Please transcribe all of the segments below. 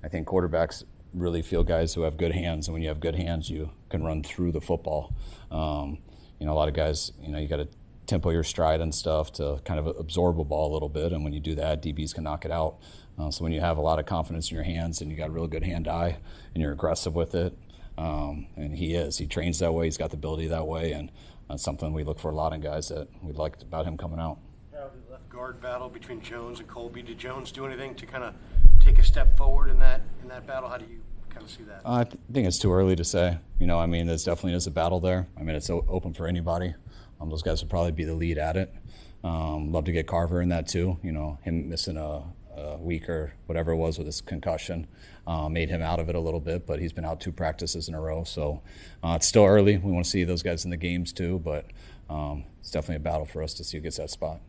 I think quarterbacks really feel guys who have good hands, and when you have good hands, you can run through the football. A lot of guys, you got to tempo your stride and stuff to kind of absorb a ball a little bit, and when you do that, DBs can knock it out. So when you have a lot of confidence in your hands and you got a real good hand-eye and you're aggressive with it, and he trains that way, he's got the ability that way, and that's something we look for a lot in guys that we liked about him coming out. The left guard battle between Jones and Colby. Did Jones do anything to kind of take a step forward in that battle? How do you kind of see that? I think it's too early to say. There's definitely is a battle there. It's open for anybody. Those guys would probably be the lead at it. Love to get Carver in that too. Him missing a week or whatever it was with his concussion made him out of it a little bit, but he's been out 2 practices in a row. So it's still early. We want to see those guys in the games too, but it's definitely a battle for us to see who gets that spot.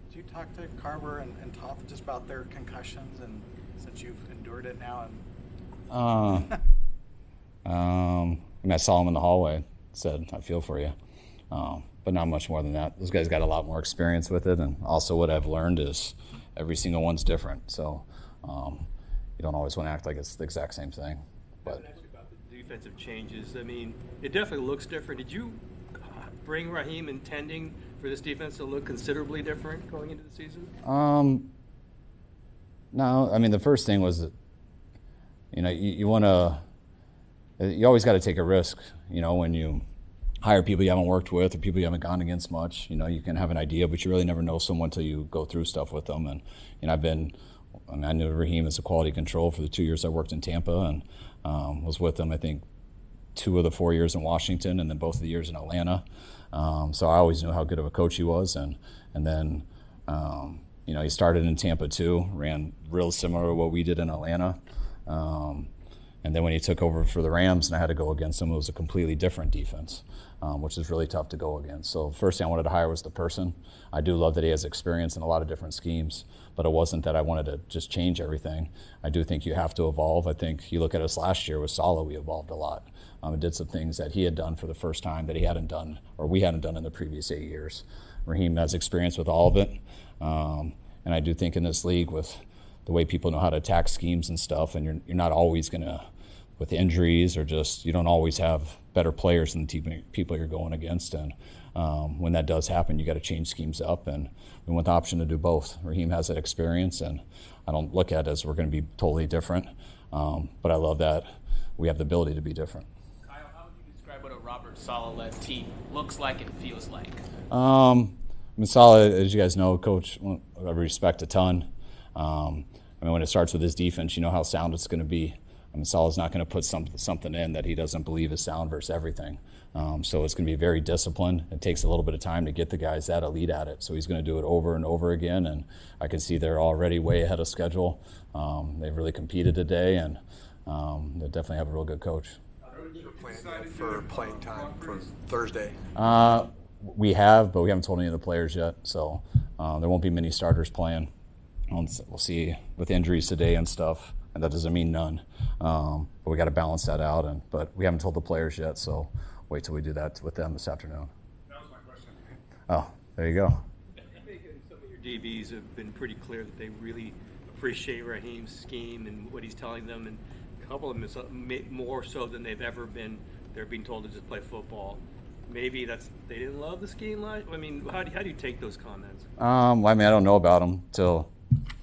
Did you talk to Carver and Toth just about their concussions, and since you've endured it now? I saw him in the hallway, said, I feel for you. But not much more than that. Those guys got a lot more experience with it, and also what I've learned is every single one's different. So you don't always want to act like it's the exact same thing. But about the defensive changes, it definitely looks different. Did you bring Raheem intending for this defense to look considerably different going into the season? No. The first thing was that, you want to. You always got to take a risk. When you hire people you haven't worked with or people you haven't gone against much. You can have an idea, but you really never know someone until you go through stuff with them. And I knew Raheem as a quality control for the 2 years I worked in Tampa, and was with him, I think, 2 of the 4 years in Washington, and then both of the years in Atlanta. So I always knew how good of a coach he was. And then, he started in Tampa too, ran real similar to what we did in Atlanta. And then when he took over for the Rams and I had to go against him, it was a completely different defense, which is really tough to go against. So the first thing I wanted to hire was the person. I do love that he has experience in a lot of different schemes, but it wasn't that I wanted to just change everything. I do think you have to evolve. I think you look at us last year with Saleh, we evolved a lot. And did some things that he had done for the first time that he hadn't done, or we hadn't done in the previous 8 years. Raheem has experience with all of it. And I do think in this league with the way people know how to attack schemes and stuff, and you're not always going to, with injuries or just, you don't always have better players than the people you're going against. And when that does happen, you got to change schemes up. And we want the option to do both. Raheem has that experience, and I don't look at it as we're going to be totally different. But I love that we have the ability to be different. Kyle, how would you describe what a Robert Saleh-led team looks like and feels like? Saleh, as you guys know, coach, I respect a ton. When it starts with his defense, you know how sound it's going to be. Saleh's not going to put something in that he doesn't believe is sound versus everything. So it's going to be very disciplined. It takes a little bit of time to get the guys that elite at it. So he's going to do it over and over again, and I can see they're already way ahead of schedule. They've really competed today, and they definitely have a real good coach. Planning for playing time for Thursday? We have, but we haven't told any of the players yet. So there won't be many starters playing. We'll see with injuries today and stuff. And that doesn't mean none, but we got to balance that out. But we haven't told the players yet, so wait till we do that with them this afternoon. That was my question. Oh, there you go. I think some of your DBs have been pretty clear that they really appreciate Raheem's scheme and what he's telling them, and a couple of them is more so than they've ever been. They're being told to just play football. Maybe they didn't love the scheme. How do you take those comments? I don't know about them till.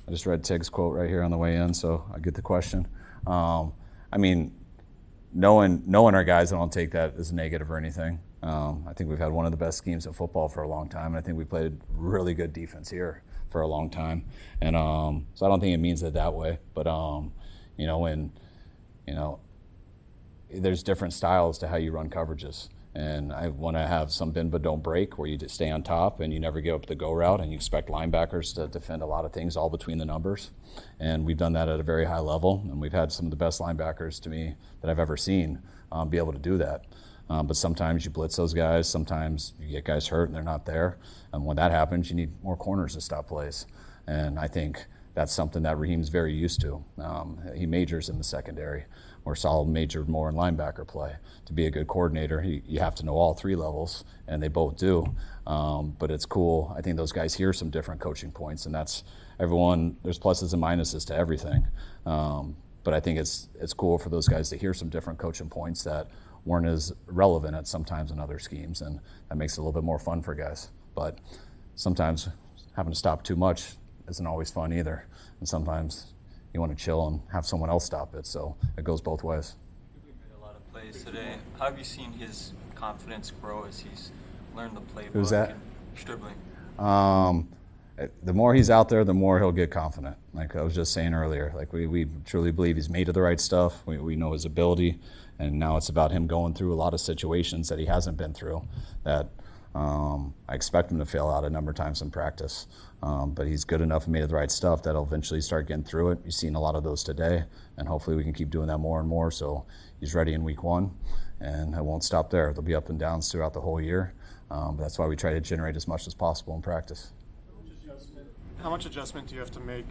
I just read Tig's quote right here on the way in, so I get the question. Knowing our guys, I don't take that as a negative or anything. I think we've had one of the best schemes of football for a long time, and I think we played really good defense here for a long time. And so I don't think it means it that way. But there's different styles to how you run coverages. And I want to have some bend but don't break, where you just stay on top and you never give up the go route, and you expect linebackers to defend a lot of things all between the numbers. And we've done that at a very high level, and we've had some of the best linebackers to me that I've ever seen be able to do that. But sometimes you blitz those guys, sometimes you get guys hurt and they're not there. And when that happens, you need more corners to stop plays. And I think that's something that Raheem's very used to. He majors in the secondary, where Saul majored more in linebacker play. To be a good coordinator, you have to know all three levels, and they both do. But it's cool. I think those guys hear some different coaching points, and that's everyone. There's pluses and minuses to everything. But I think it's cool for those guys to hear some different coaching points that weren't as relevant at sometimes in other schemes, and that makes it a little bit more fun for guys. But sometimes having to stop too much isn't always fun either, and sometimes you want to chill and have someone else stop it, so it goes both ways. He made a lot of plays today. How have you seen his confidence grow as he's learned the playbook? Who's that? And Stribling. The more he's out there, the more he'll get confident. Like I was just saying earlier, like we truly believe he's made of the right stuff. We know his ability, and now it's about him going through a lot of situations that he hasn't been through that I expect him to fail out a number of times in practice. But he's good enough and made of the right stuff that he'll eventually start getting through it. You've seen a lot of those today, and hopefully we can keep doing that more and more. So he's ready in week 1, and it won't stop there. There'll be up and downs throughout the whole year. But that's why we try to generate as much as possible in practice. How much adjustment do you have to make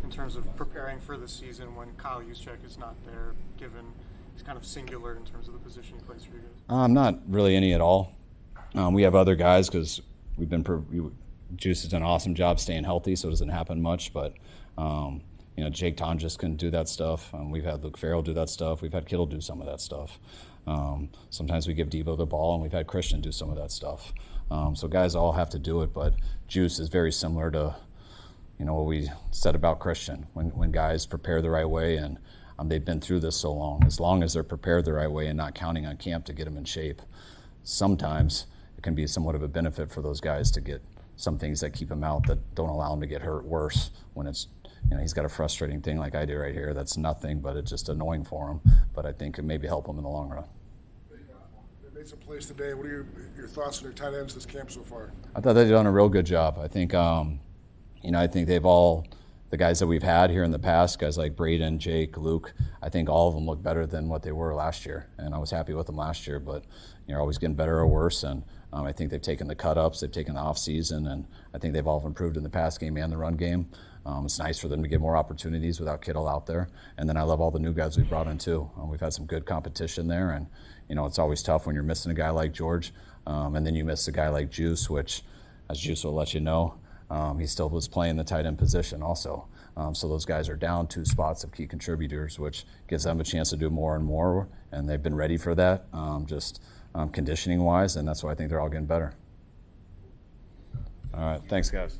in terms of preparing for the season when Kyle Juszczyk is not there, given he's kind of singular in terms of the position he plays for you guys? Not really any at all. We have other guys because Juice has done an awesome job staying healthy, so it doesn't happen much. But Jake Tonjes can do that stuff. We've had Luke Farrell do that stuff. We've had Kittle do some of that stuff. Sometimes we give Debo the ball, and we've had Christian do some of that stuff. So guys all have to do it, but Juice is very similar to what we said about Christian. When guys prepare the right way, and they've been through this so long as they're prepared the right way and not counting on camp to get them in shape, sometimes it can be somewhat of a benefit for those guys to get some things that keep him out that don't allow him to get hurt worse when it's he's got a frustrating thing like I do right here that's nothing, but it's just annoying for him. But I think it maybe help him in the long run. They made some plays today. What are your thoughts on your tight ends this camp so far? I thought they've done a real good job. I think I think they've all, the guys that we've had here in the past, guys like Braden, Jake, Luke, I think all of them look better than what they were last year. And I was happy with them last year, but you're always getting better or worse. And I think they've taken the cut-ups, they've taken the off-season, and I think they've all improved in the pass game and the run game. It's nice for them to get more opportunities without Kittle out there. And then I love all the new guys we've brought in too. We've had some good competition there, and it's always tough when you're missing a guy like George, and then you miss a guy like Juice, which, as Juice will let you know, he still was playing the tight end position also. So those guys are down 2 spots of key contributors, which gives them a chance to do more and more, and they've been ready for that, conditioning-wise, and that's why I think they're all getting better. All right, thanks, guys.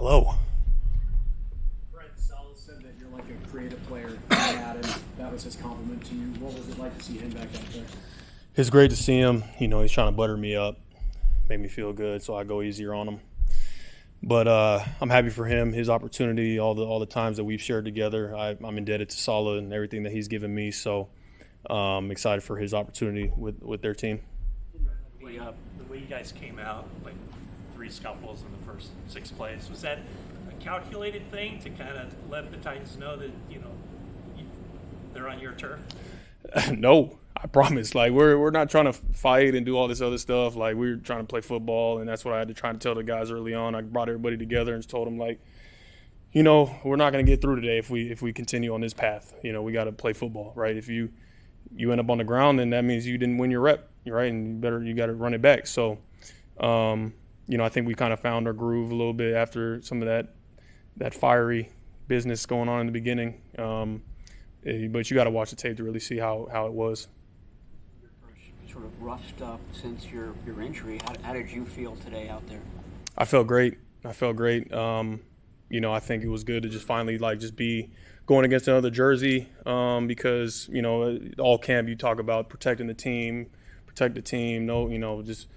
Hello. Brent Sala said that you're like a creative player, and that was his compliment to you. What was it like to see him back out there? It's great to see him. You know, he's trying to butter me up, make me feel good, so I go easier on him. But I'm happy for him, his opportunity, all the times that we've shared together. I'm indebted to Sala and everything that he's given me, so I'm excited for his opportunity with their team. The way you guys came out, like 3 scuffles in the first 6 plays, was that a calculated thing to kind of let the Titans know that, you know, they're on your turf? No, I promise. Like, we're not trying to fight and do all this other stuff. Like, we're trying to play football, and that's what I had to try to tell the guys early on. I brought everybody together and just told them, like, you know, we're not going to get through today if we continue on this path. You know, we got to play football, right? If you end up on the ground, then that means you didn't win your rep, right? And you got to run it back. So, you know, I think we kind of found our groove a little bit after some of that fiery business going on in the beginning. But you got to watch the tape to really see how it was. Your first sort of rough stuff since your injury. How did you feel today out there? I felt great. You know, I think it was good to just finally just be going against another jersey because, you know, all camp you talk about protect the team. No, you know, just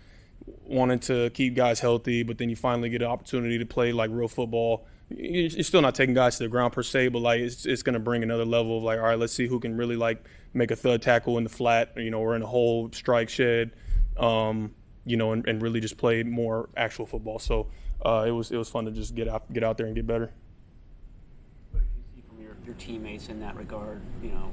wanting to keep guys healthy, but then you finally get an opportunity to play like real football. You're still not taking guys to the ground per se, but like it's going to bring another level of like, all right, let's see who can really like make a thud tackle in the flat, you know, or in a hole, strike, shed, you know, and really just play more actual football. So it was fun to just get out there and get better. What did you see from your teammates in that regard? You know,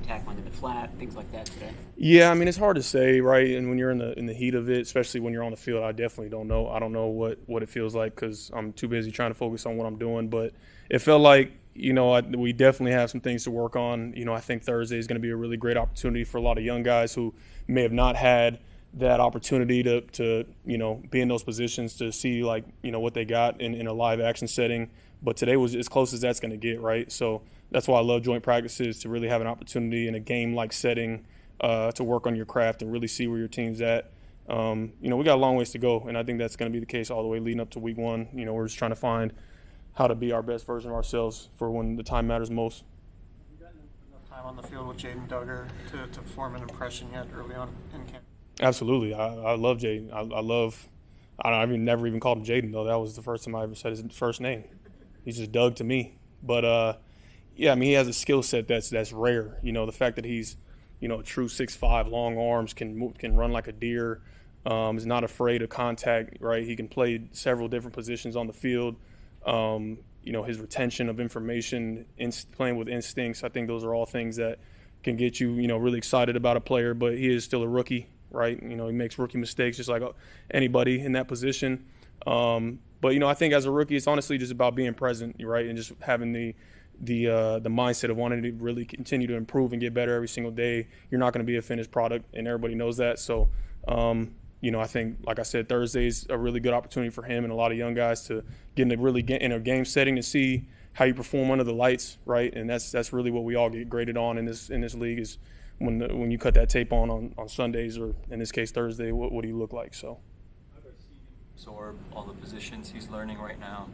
tackling in the flat, things like that today. Yeah, I mean, it's hard to say, right? And when you're in the heat of it, especially when you're on the field, I definitely don't know. I don't know what it feels like because I'm too busy trying to focus on what I'm doing. But it felt like, you know, we definitely have some things to work on. You know, I think Thursday is going to be a really great opportunity for a lot of young guys who may have not had that opportunity to you know, be in those positions to see, like, you know, what they got in a live action setting. But today was as close as that's going to get, right? So that's why I love joint practices, to really have an opportunity in a game-like setting to work on your craft and really see where your team's at. You know, we got a long ways to go, and I think that's going to be the case all the way leading up to week 1. You know, we're just trying to find how to be our best version of ourselves for when the time matters most. Have you gotten enough time on the field with Jaden Duggar to form an impression yet early on in camp? Absolutely. I love Jaden. I've never even called him Jaden, though. That was the first time I ever said his first name. He's just Doug to me. But, yeah, I mean, he has a skill set that's rare. You know, the fact that he's, you know, a true 6'5", long arms, can run like a deer, is not afraid of contact, right? He can play several different positions on the field. You know, his retention of information, playing with instincts, I think those are all things that can get you, you know, really excited about a player. But he is still a rookie, right? You know, he makes rookie mistakes just like anybody in that position. But, you know, I think as a rookie, it's honestly just about being present, right, and just having the mindset of wanting to really continue to improve and get better every single day. You're not going to be a finished product, and everybody knows that. So, you know, I think, like I said, Thursday's a really good opportunity for him and a lot of young guys to get in a game setting to see how you perform under the lights, right? And that's really what we all get graded on in this league is when you cut that tape on Sundays, or in this case Thursday, what do you look like? So. Absorb all the positions he's learning right now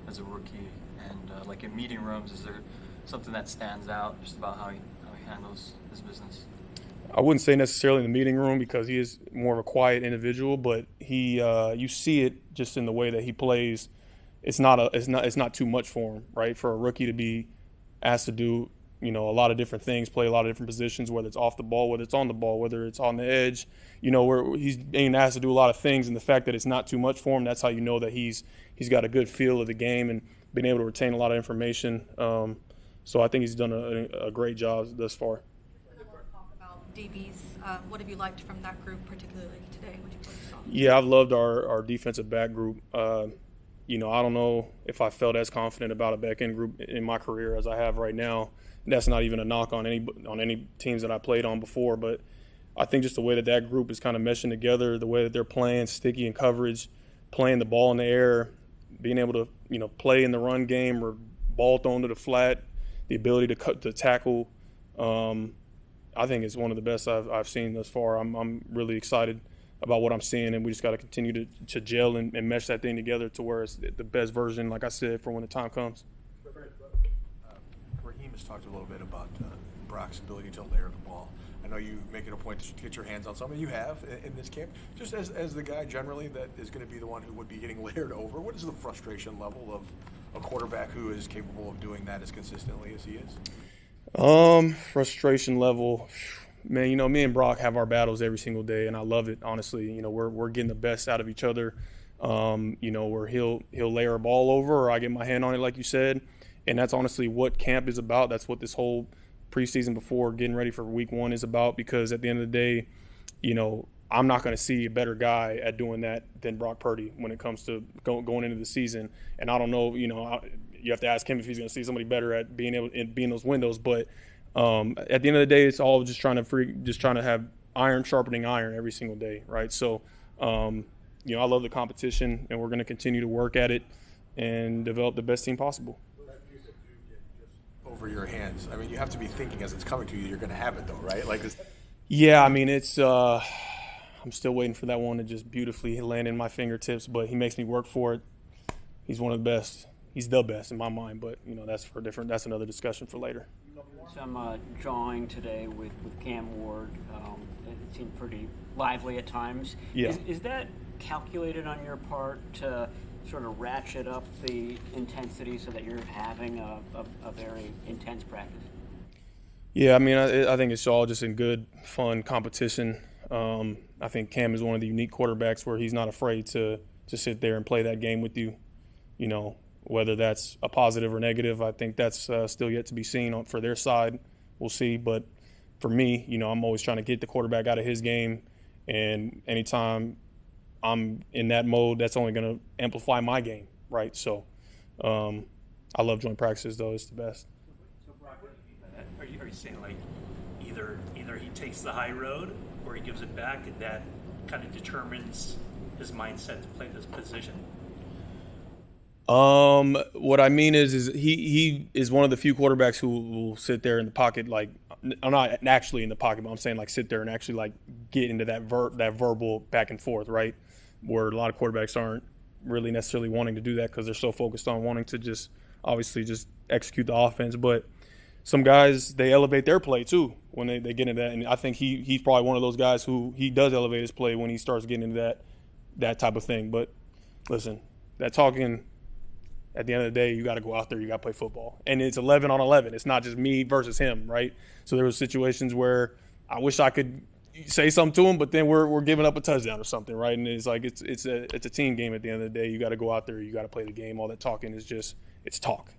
as a rookie, and like in meeting rooms, is there something that stands out just about how he handles his business? I wouldn't say necessarily in the meeting room because he is more of a quiet individual, but you see it just in the way that he plays. It's not too much for him, right? For a rookie to be asked to do, you know, a lot of different things, play a lot of different positions, whether it's off the ball, whether it's on the ball, whether it's on the edge, you know, where he's being asked to do a lot of things, and the fact that it's not too much for him, that's how you know that he's got a good feel of the game and being able to retain a lot of information. So I think he's done a great job thus far. Talk about DBs. What have you liked from that group, particularly today? What you focus on? Yeah, I've loved our defensive back group. You know, I don't know if I felt as confident about a back end group in my career as I have right now. That's not even a knock on any teams that I played on before, but I think just the way that group is kind of meshing together, the way that they're playing sticky in coverage, playing the ball in the air, being able to, you know, play in the run game or ball thrown to the flat, the ability to tackle. I think it's one of the best I've seen thus far. I'm really excited about what I'm seeing, and we just got to continue to gel and mesh that thing together to where it's the best version, like I said, for when the time comes. Raheem has talked a little bit about Brock's ability to layer the ball. I know you make it a point to get your hands on something. You have in this camp. Just as the guy generally that is going to be the one who would be getting layered over, what is the frustration level of a quarterback who is capable of doing that as consistently as he is? Frustration level, man. You know, me and Brock have our battles every single day, and I love it. Honestly, you know, we're getting the best out of each other. You know, where he'll layer a ball over, or I get my hand on it, like you said, and that's honestly what camp is about. That's what this whole preseason before getting ready for week 1 is about, because at the end of the day, you know, I'm not going to see a better guy at doing that than Brock Purdy when it comes to going into the season. And I don't know, you know, you have to ask him if he's going to see somebody better at being able to be in those windows. But at the end of the day, it's all just trying to have iron sharpening iron every single day, right? So, you know, I love the competition, and we're going to continue to work at it and develop the best team possible. Over your hands. I mean, you have to be thinking as it's coming to you, you're going to have it though, right? Like this. Yeah, I mean, it's I'm still waiting for that one to just beautifully land in my fingertips, but he makes me work for it. He's one of the best. He's the best in my mind, but you know, that's another discussion for later. Some drawing today with Cam Ward. It seemed pretty lively at times. Yeah. Is that calculated on your part to sort of ratchet up the intensity so that you're having a very intense practice? Yeah, I mean, I think it's all just in good, fun competition. I think Cam is one of the unique quarterbacks where he's not afraid to sit there and play that game with you. You know, whether that's a positive or negative, I think that's still yet to be seen for their side. We'll see. But for me, you know, I'm always trying to get the quarterback out of his game, and anytime I'm in that mode, that's only going to amplify my game, right? So I love joint practices, though. It's the best. So, Brock, what do you mean by that? Are you saying, like, either he takes the high road or he gives it back, and that kind of determines his mindset to play this position? What I mean is he is one of the few quarterbacks who will sit there in the pocket, like, I'm not actually in the pocket, but I'm saying, like, sit there and actually, like, get into that verbal back and forth, right? Where a lot of quarterbacks aren't really necessarily wanting to do that because they're so focused on wanting to just execute the offense. But some guys, they elevate their play too when they get into that. And I think he's probably one of those guys who he does elevate his play when he starts getting into that type of thing. But listen, that talking, at the end of the day, you got to go out there, you got to play football. And it's 11 on 11. It's not just me versus him, right? So there were situations where I wish I could say something to him, but then we're giving up a touchdown or something, right? And it's like it's a team game at the end of the day. You got to go out there, you got to play the game. All that talking is just it's talk.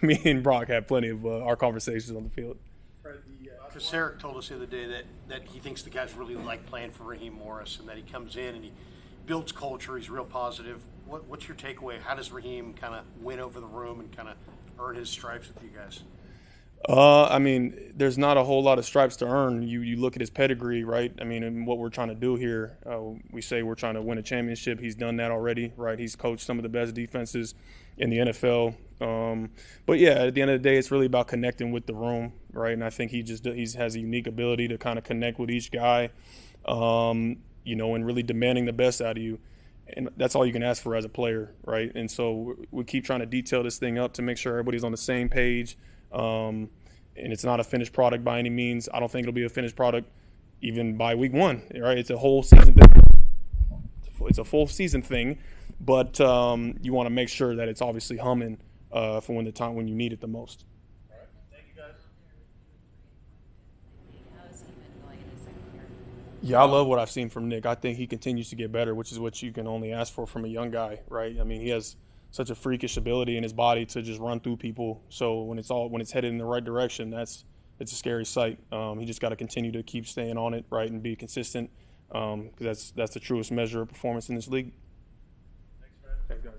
Me and Brock had plenty of our conversations on the field. Chris Herrick told us the other day that he thinks the guys really like playing for Raheem Morris, and that he comes in and he builds culture. He's real positive. What's your takeaway? How does Raheem kind of win over the room and kind of earn his stripes with you guys? I mean, there's not a whole lot of stripes to earn. You look at his pedigree, right? I mean, and what we're trying to do here, we say we're trying to win a championship. He's done that already, right? He's coached some of the best defenses in the NFL. But yeah, at the end of the day, it's really about connecting with the room, right? And I think he has a unique ability to kind of connect with each guy, you know, and really demanding the best out of you. And that's all you can ask for as a player, right? And so we keep trying to detail this thing up to make sure everybody's on the same page. And it's not a finished product by any means. I don't think it'll be a finished product even by week 1, right? It's a whole season thing. It's a full season thing, but you want to make sure that it's obviously humming for when you need it the most. All right. Thank you, guys. Yeah, I love what I've seen from Nick. I think he continues to get better, which is what you can only ask for from a young guy, right? I mean, he has such a freakish ability in his body to just run through people. So when it's headed in the right direction, it's a scary sight. He just got to continue to keep staying on it, right, and be consistent, because that's the truest measure of performance in this league. Thanks, Fred. Thanks, guys.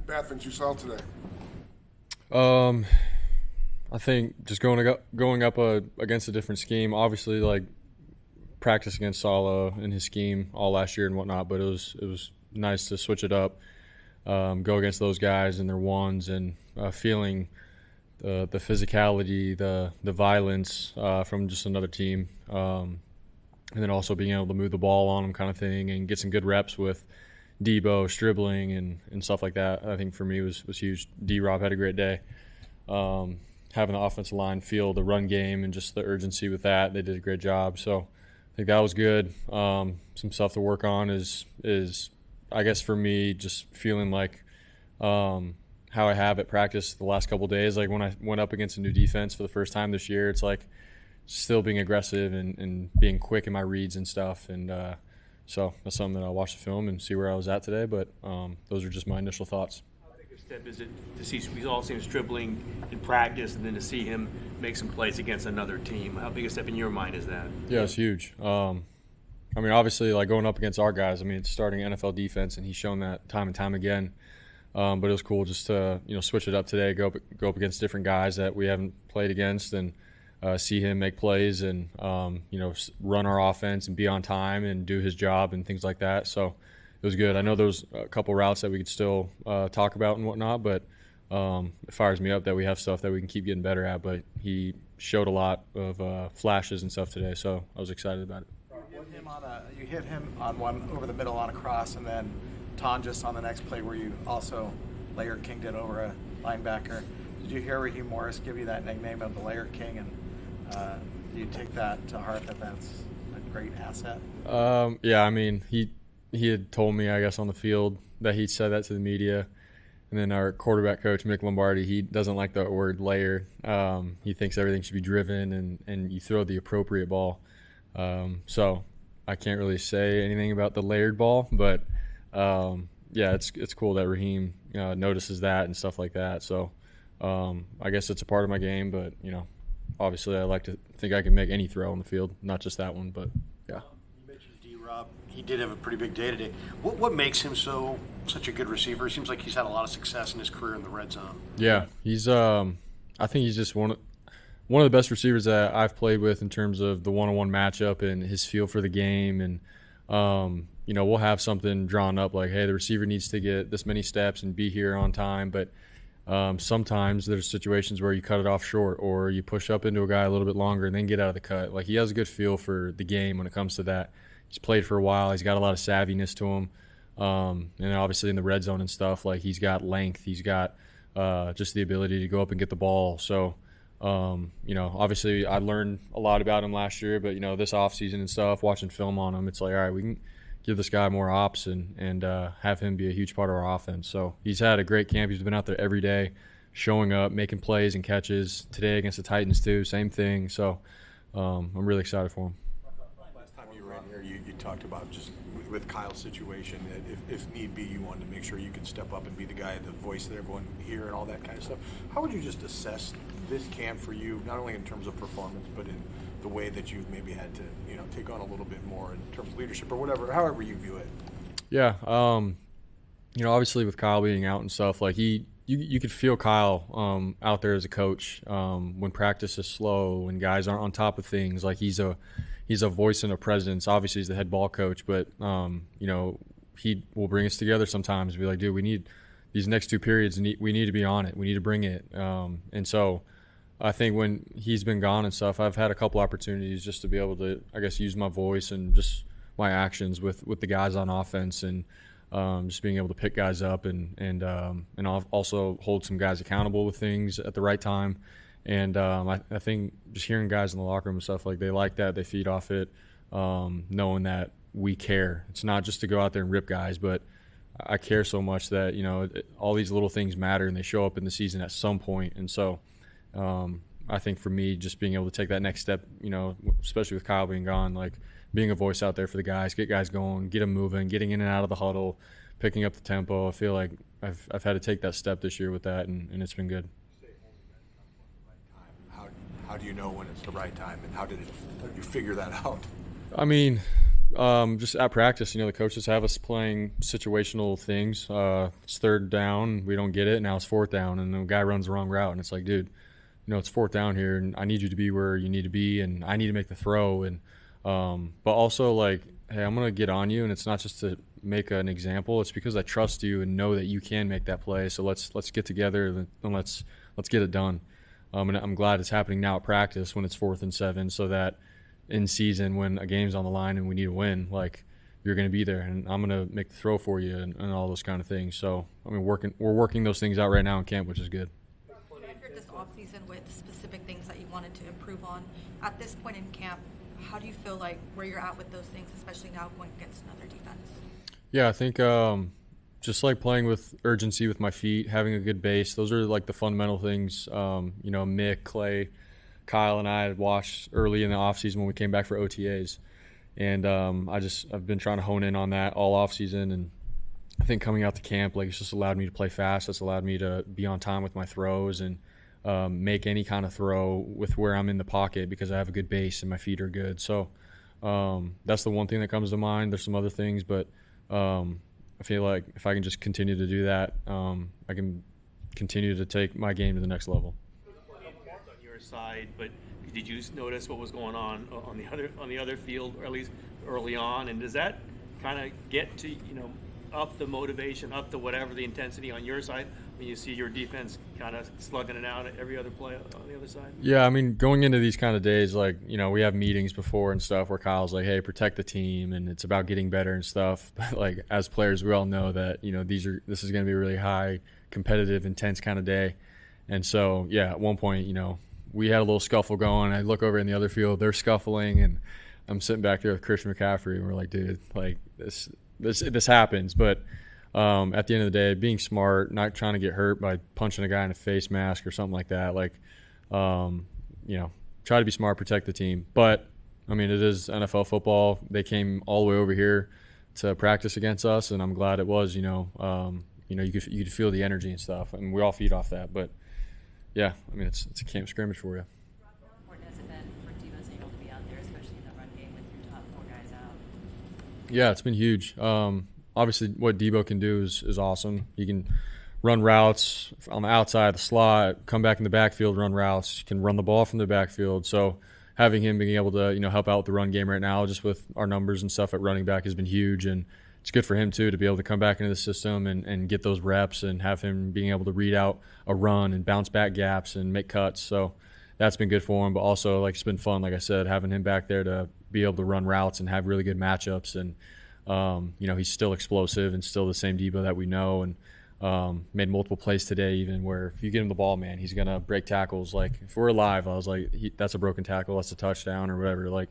bad things you saw today? I think just going up against a different scheme. Obviously, like practice against Saleh and his scheme all last year and whatnot, but it was nice to switch it up, go against those guys and their ones, and feeling the physicality, the violence from just another team, and then also being able to move the ball on them, kind of thing, and get some good reps with Debo, dribbling and stuff like that. I think for me was huge. D-Rob had a great day. Having the offensive line feel the run game and just the urgency with that, they did a great job. So I think that was good. Some stuff to work on is I guess for me just feeling like how I have at practice the last couple of days. Like when I went up against a new defense for the first time this year, it's like still being aggressive and being quick in my reads and stuff. And so that's something that I'll watch the film and see where I was at today. But those are just my initial thoughts. How big a step is it to see we all see him dribbling in practice and then to see him make some plays against another team? How big a step in your mind is that? Yeah, it's huge. I mean, obviously, like going up against our guys, I mean, it's starting NFL defense, and he's shown that time and time again. But it was cool just to, switch it up today, go up against different guys that we haven't played against, and see him make plays and, run our offense and be on time and do his job and things like that. So it was good. I know there was a couple routes that we could still talk about and whatnot, but it fires me up that we have stuff that we can keep getting better at. But he showed a lot of flashes and stuff today, so I was excited about it. You hit him on one over the middle on a cross, and then Tonjes on the next play where you also Layer King did over a linebacker. Did you hear Raheem Morris give you that nickname of the Layer King, and do you take that to heart that that's a great asset? Yeah, I mean, he had told me, I guess, on the field that he said that to the media. And then our quarterback coach, Mick Lombardi, he doesn't like the word layer. He thinks everything should be driven and you throw the appropriate ball. So I can't really say anything about the layered ball, but yeah, it's cool that Raheem notices that and stuff like that. So I guess it's a part of my game, but obviously I like to think I can make any throw on the field, not just that one. But yeah. You mentioned D-Rob. He did have a pretty big day today. What makes him such a good receiver? It seems like he's had a lot of success in his career in the red zone. Yeah, he's I think he's just one of the best receivers that I've played with in terms of the one-on-one matchup and his feel for the game. And we'll have something drawn up like, hey, the receiver needs to get this many steps and be here on time. But sometimes there's situations where you cut it off short, or you push up into a guy a little bit longer and then get out of the cut. Like, he has a good feel for the game when it comes to that. He's played for a while. He's got a lot of savviness to him. And obviously in the red zone and stuff, like, he's got length. He's got just the ability to go up and get the ball. So, obviously I learned a lot about him last year, but, this offseason and stuff, watching film on him, it's like, all right, we can give this guy more ops and have him be a huge part of our offense. So he's had a great camp. He's been out there every day, showing up, making plays and catches. Today against the Titans too, same thing. So I'm really excited for him. Last time you were in here, you talked about just with Kyle's situation, that if need be, you wanted to make sure you could step up and be the guy, the voice that everyone hear and all that kind of stuff. How would you just assess this camp for you, not only in terms of performance, but in the way that you've maybe had to, take on a little bit more in terms of leadership or whatever, however you view it? Yeah, obviously with Kyle being out and stuff, like you could feel Kyle out there as a coach when practice is slow, when guys aren't on top of things. Like, he's a voice and a presence. Obviously, he's the head ball coach, but he will bring us together sometimes. Be like, dude, we need these next two periods. We need to be on it. We need to bring it. And so I think when he's been gone and stuff, I've had a couple opportunities just to be able to, I guess, use my voice and just my actions with the guys on offense, and just being able to pick guys up and also hold some guys accountable with things at the right time. And I think just hearing guys in the locker room and stuff, like, they like that, they feed off it, knowing that we care. It's not just to go out there and rip guys, but I care so much that, all these little things matter and they show up in the season at some point. And so I think for me, just being able to take that next step, especially with Kyle being gone, like, being a voice out there for the guys, get guys going, get them moving, getting in and out of the huddle, picking up the tempo. I feel like I've had to take that step this year with that, and it's been good. How do you know when it's the right time, and how did you figure that out? I mean, Just at practice, the coaches have us playing situational things. It's third down, we don't get it, now it's fourth down, and the guy runs the wrong route, and it's like, dude, it's fourth down here, and I need you to be where you need to be, and I need to make the throw, and but also like, hey, I'm gonna get on you, and it's not just to make an example. It's because I trust you and know that you can make that play. So let's get together and let's get it done. And I'm glad it's happening now at practice when it's 4th and 7, so that in season when a game's on the line and we need to win, like, you're going to be there and I'm going to make the throw for you and all those kind of things. So I mean, we're working those things out right now in camp, which is good. You entered this offseason with specific things that you wanted to improve on. At this point in camp, how do you feel like where you're at with those things, especially now going against another defense? Yeah, I think just like playing with urgency with my feet, having a good base, those are like the fundamental things. Mick, Clay, Kyle, and I had watched early in the offseason when we came back for OTAs. And I've been trying to hone in on that all offseason. And I think coming out to camp, like, it's just allowed me to play fast. It's allowed me to be on time with my throws and make any kind of throw with where I'm in the pocket because I have a good base and my feet are good. So that's the one thing that comes to mind. There's some other things, but I feel like if I can just continue to do that, I can continue to take my game to the next level. On your side, but did you notice what was going on the other field, or at least early on? And does that kind of get to up the motivation, up the whatever the intensity on your side when you see your defense kind of slugging it out at every other play on the other side? Yeah, I mean, going into these kind of days, like, we have meetings before and stuff where Kyle's like, hey, protect the team, and it's about getting better and stuff. But like, as players, we all know that this is going to be a really high, competitive, intense kind of day. And so, yeah, at one point, we had a little scuffle going. I look over in the other field, they're scuffling, and I'm sitting back there with Christian McCaffrey, and we're like, dude, like, this happens. But at the end of the day, being smart, not trying to get hurt by punching a guy in a face mask or something like that. Like, try to be smart, protect the team. But I mean, it is NFL football. They came all the way over here to practice against us, and I'm glad it was. You could feel the energy and stuff, and we all feed off that. But yeah, I mean, it's a camp scrimmage for you. How important has it been for Deebo Samuel to be out there, especially in the run game with your top 4 guys out? Yeah, it's been huge. Obviously, what Deebo can do is awesome. He can run routes on the outside, the slot, come back in the backfield, run routes. He can run the ball from the backfield. So having him being able to help out with the run game right now, just with our numbers and stuff at running back, has been huge. And it's good for him too to be able to come back into the system and get those reps and have him being able to read out a run and bounce back gaps and make cuts. So that's been good for him. But also, like, it's been fun, like I said, having him back there to be able to run routes and have really good matchups. And he's still explosive and still the same Deebo that we know, and made multiple plays today even where if you get him the ball, man, he's going to break tackles. Like, if we're alive, I was like, that's a broken tackle, that's a touchdown or whatever. Like,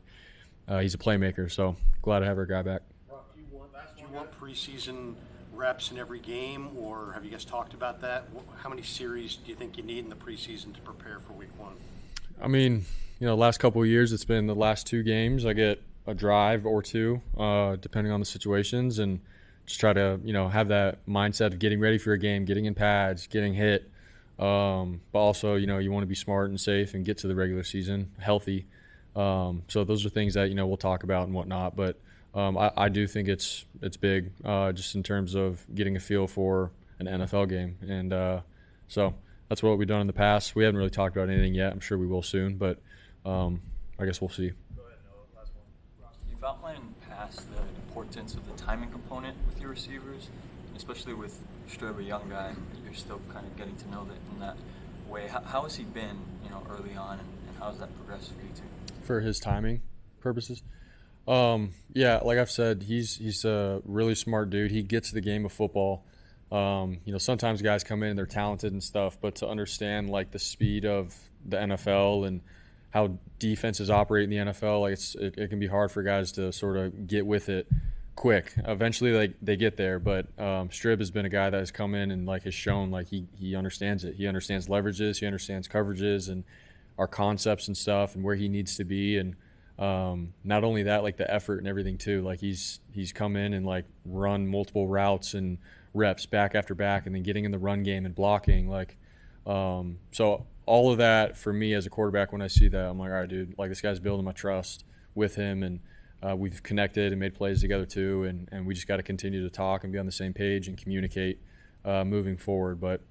he's a playmaker, so glad to have our guy back. Do you want preseason reps in every game, or have you guys talked about that? How many series do you think you need in the preseason to prepare for week 1? I mean, last couple of years, it's been the last 2 games. I get a drive or 2, depending on the situations, and just try to, have that mindset of getting ready for a game, getting in pads, getting hit. But also, you want to be smart and safe and get to the regular season healthy. So those are things that, we'll talk about and whatnot. But I do think it's big, just in terms of getting a feel for an NFL game. And so that's what we've done in the past. We haven't really talked about anything yet. I'm sure we will soon, but I guess we'll see. You've outlined in the past the importance of the timing component with your receivers, especially with Streb, a young guy. You're still kind of getting to know that in that way. How has he been, early on, and how has that progressed for you too? For his timing purposes? Yeah, like I've said, he's a really smart dude. He gets the game of football. Sometimes guys come in and they're talented and stuff, but to understand like the speed of the NFL and how defenses operate in the NFL, like it can be hard for guys to sort of get with it quick. Eventually, they get there, but Strib has been a guy that has come in and like has shown like he understands it. He understands leverages, he understands coverages and our concepts and stuff, and where he needs to be. And not only that, like the effort and everything too. Like he's come in and like run multiple routes and reps back after back, and then getting in the run game and blocking. Like so all of that for me as a quarterback, when I see that, I'm like, all right, dude, like this guy's building my trust with him, and we've connected and made plays together too, and we just got to continue to talk and be on the same page and communicate moving forward. But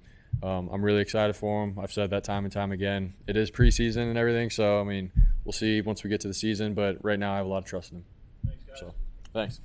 I'm really excited for him. I've said that time and time again. It is preseason and everything, so I mean, we'll see once we get to the season. But right now, I have a lot of trust in him. Thanks, guys. So, thanks.